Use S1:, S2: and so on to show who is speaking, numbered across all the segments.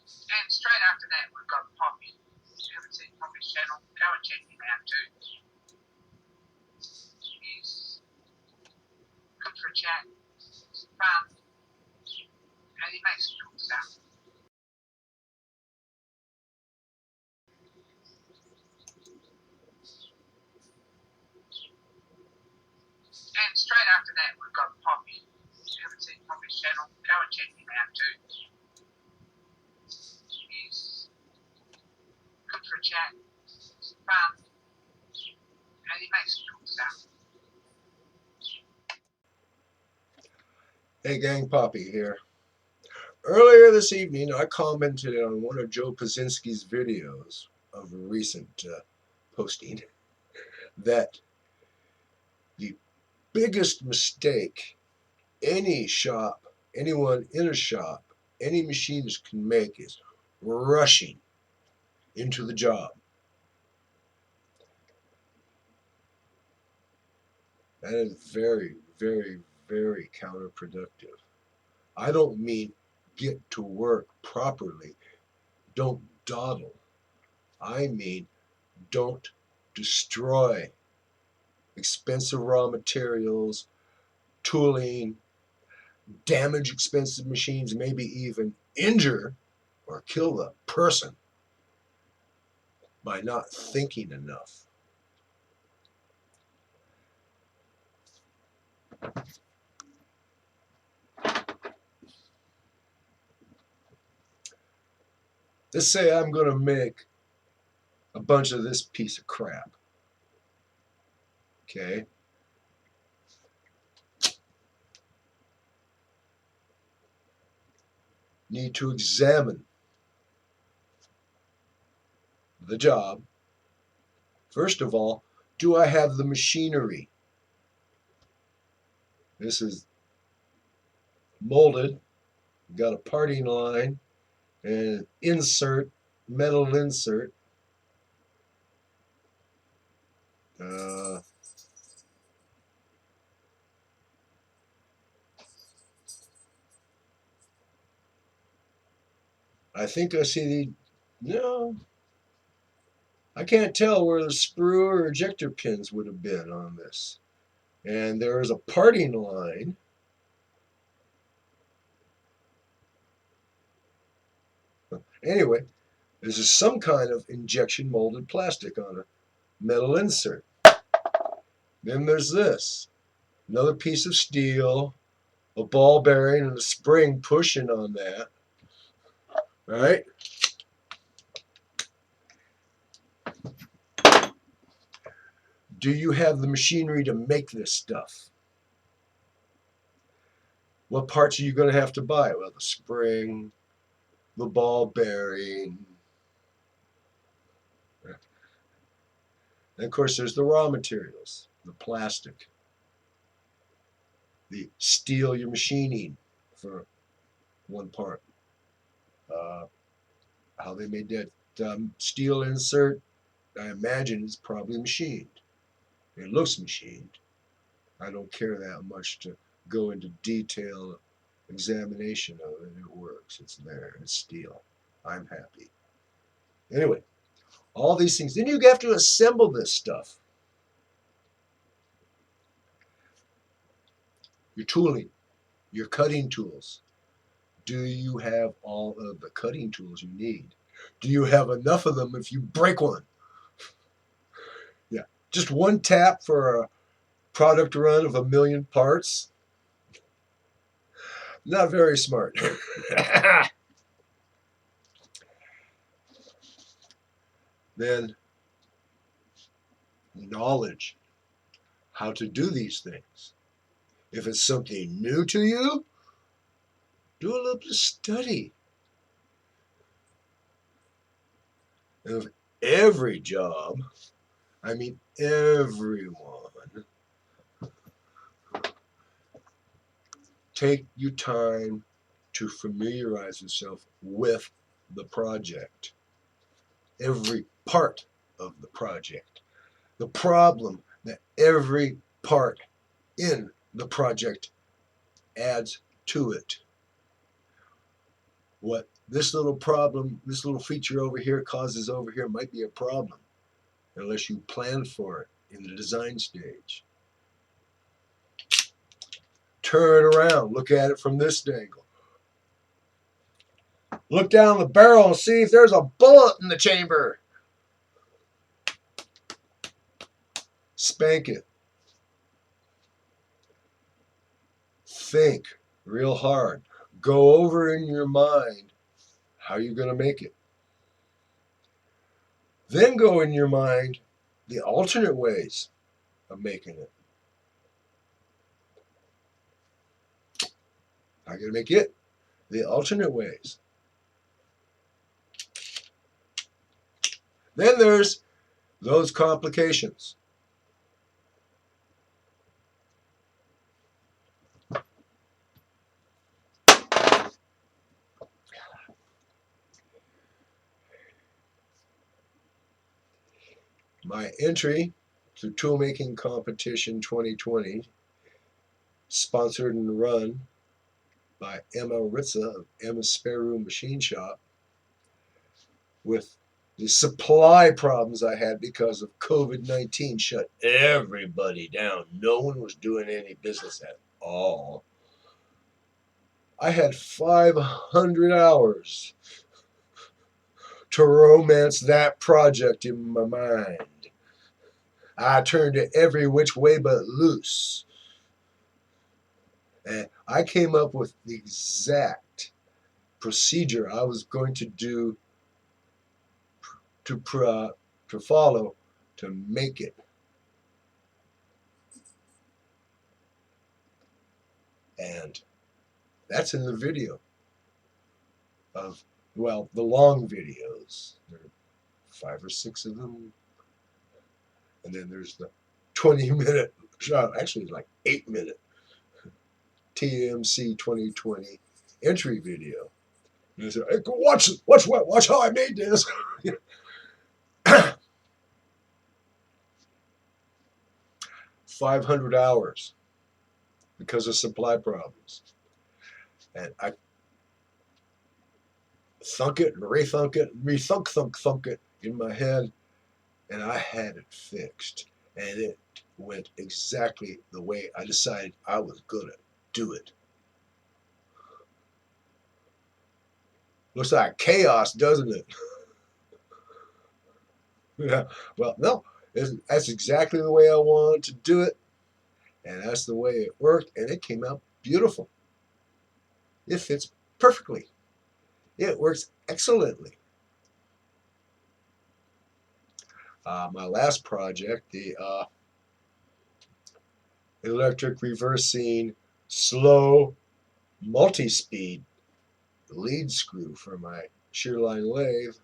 S1: And straight after that, we've got Poppy. If you haven't seen Poppy's channel, go and check him out too. He's good for a chat. He's fun. And he makes cool stuff. And straight after that, we've got Poppy. If you haven't seen Poppy's channel, go and check him out too. He's good for a chat. He's fun. And he makes cool stuff.
S2: Hey gang, Poppy here. Earlier this evening, I commented on one of Joe Pazinski's videos of a recent posting that the biggest mistake anyone in a shop, any machinist can make is rushing into the job. That is very, very, very counterproductive. I don't mean get to work properly. Don't dawdle. I mean don't destroy expensive raw materials, tooling, damage expensive machines, maybe even injure or kill the person by not thinking enough. Let's say I'm going to make a bunch of this piece of crap. Okay? Need to examine the job. First of all, do I have the machinery? This is molded, got a parting line, and an insert, metal insert. I think I see the, no, I can't tell where the sprue or ejector pins would have been on this. And there is a parting line. Anyway, this is some kind of injection molded plastic on a metal insert. Then there's this, another piece of steel, a ball bearing and a spring pushing on that, right? Do you have the machinery to make this stuff? What parts are you going to have to buy? Well, the spring, the ball bearing. And of course, there's the raw materials, the plastic, the steel you're machining for one part. How they made that steel insert, I imagine it's probably machined. It looks machined. I don't care that much to go into detailed examination of it. It works. It's there. It's steel. I'm happy. Anyway, all these things. Then you have to assemble this stuff. Your tooling, your cutting tools. Do you have all of the cutting tools you need? Do you have enough of them if you break one? Yeah, just one tap for a product run of 1,000,000 parts? Not very smart. Then knowledge, how to do these things. If it's something new to you, do a little bit of study. And of every job, I mean everyone, take your time to familiarize yourself with the project. Every part of the project. The problem that every part in the project adds to it. what this little problem, this little feature over here causes over here might be a problem unless you plan for it in the design stage. Turn it around, look at it from this angle. Look down the barrel and see if there's a bullet in the chamber. Spank it. Think real hard. Go over in your mind how you're going to make it. Then go in your mind the alternate ways of making it. How are you going to make it? The alternate ways. Then there's those complications. My entry to Toolmaking Competition 2020, sponsored and run by Emma Ritza of Emma's Spare Room Machine Shop, with the supply problems I had because of COVID-19 shut everybody down. No one was doing any business at all. I had 500 hours to romance that project in my mind. I turned it every which way but loose. And I came up with the exact procedure I was going to do to follow to make it. And that's in the video of, well, the long videos. There are 5 or 6 of them. And then there's the 20-minute, actually like 8-minute TMC 2020 entry video. And I said, hey, watch how I made this. 500 hours because of supply problems. And I thunk it and rethunk it, thunk it in my head, and I had it fixed. And it went exactly the way I decided I was going to do it. Looks like chaos, doesn't it? Yeah. Well, no, that's exactly the way I wanted to do it. And that's the way it worked. And it came out beautiful. It fits perfectly. It works excellently. My last project, the electric reversing slow multi-speed lead screw for my shear line lathe.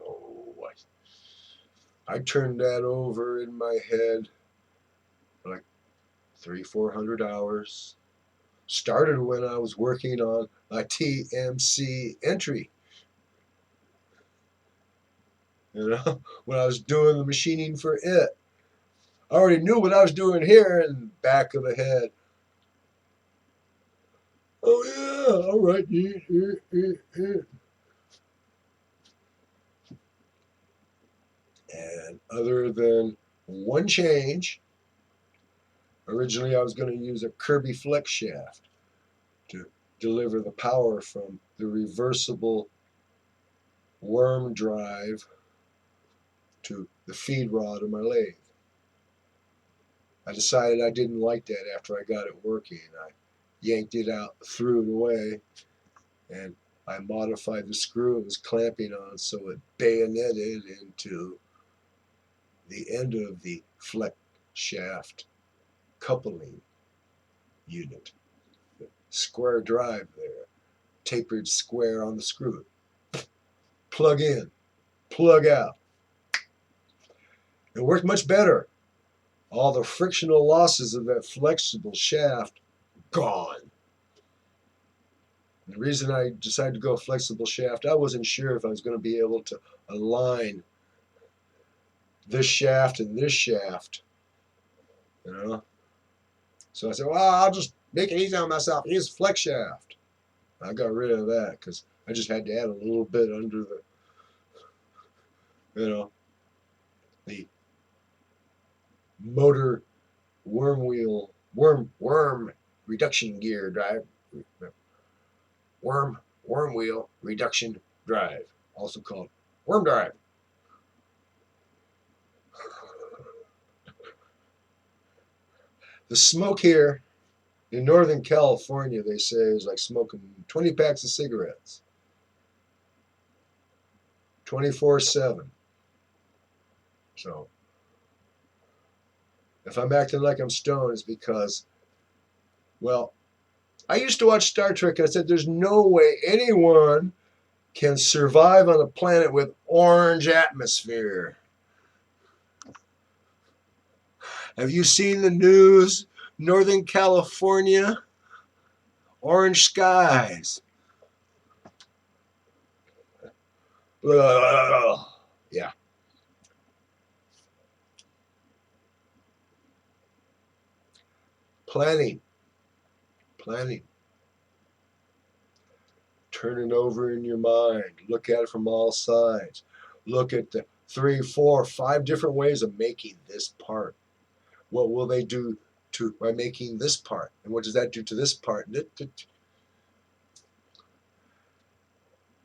S2: Oh, I turned that over in my head for like 300-400 hours. Started when I was working on a TMC entry. You know, when I was doing the machining for it. I already knew what I was doing here in the back of the head. Oh yeah, all right. And other than one change, originally I was going to use a Kirby flex shaft to deliver the power from the reversible worm drive to the feed rod of my lathe. I decided I didn't like that after I got it working. I yanked it out, threw it away, and I modified the screw it was clamping on so it bayoneted into the end of the flex shaft coupling unit. The square drive there, tapered square on the screw. Plug in, plug out. It worked much better. All the frictional losses of that flexible shaft gone. The reason I decided to go flexible shaft, I wasn't sure if I was going to be able to align this shaft and this shaft, you know. So I said, well, I'll just make it easy on myself. Use flex shaft. I got rid of that because I just had to add a little bit under the, the motor worm reduction gear drive, worm wheel reduction drive, also called worm drive. The smoke here in Northern California, they say, is like smoking 20 packs of cigarettes, 24/7. So if I'm acting like I'm stoned, it's because, well, I used to watch Star Trek and I said there's no way anyone can survive on a planet with orange atmosphere. Have you seen the news? Northern California, orange skies. Ugh. Yeah. Planning. Planning. Turn it over in your mind. Look at it from all sides. Look at the 3, 4, 5 different ways of making this part. What will they do by making this part? And what does that do to this part?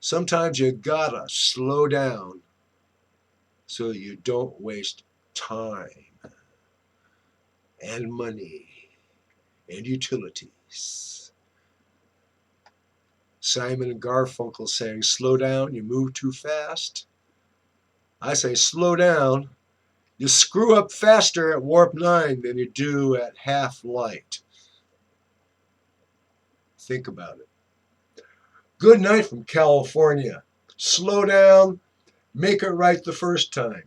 S2: Sometimes you gotta slow down so you don't waste time and money and utilities. Simon and Garfunkel saying, slow down, you move too fast. I say, slow down, you screw up faster at warp 9 than you do at half light. Think about it. Good night from California. Slow down, make it right the first time.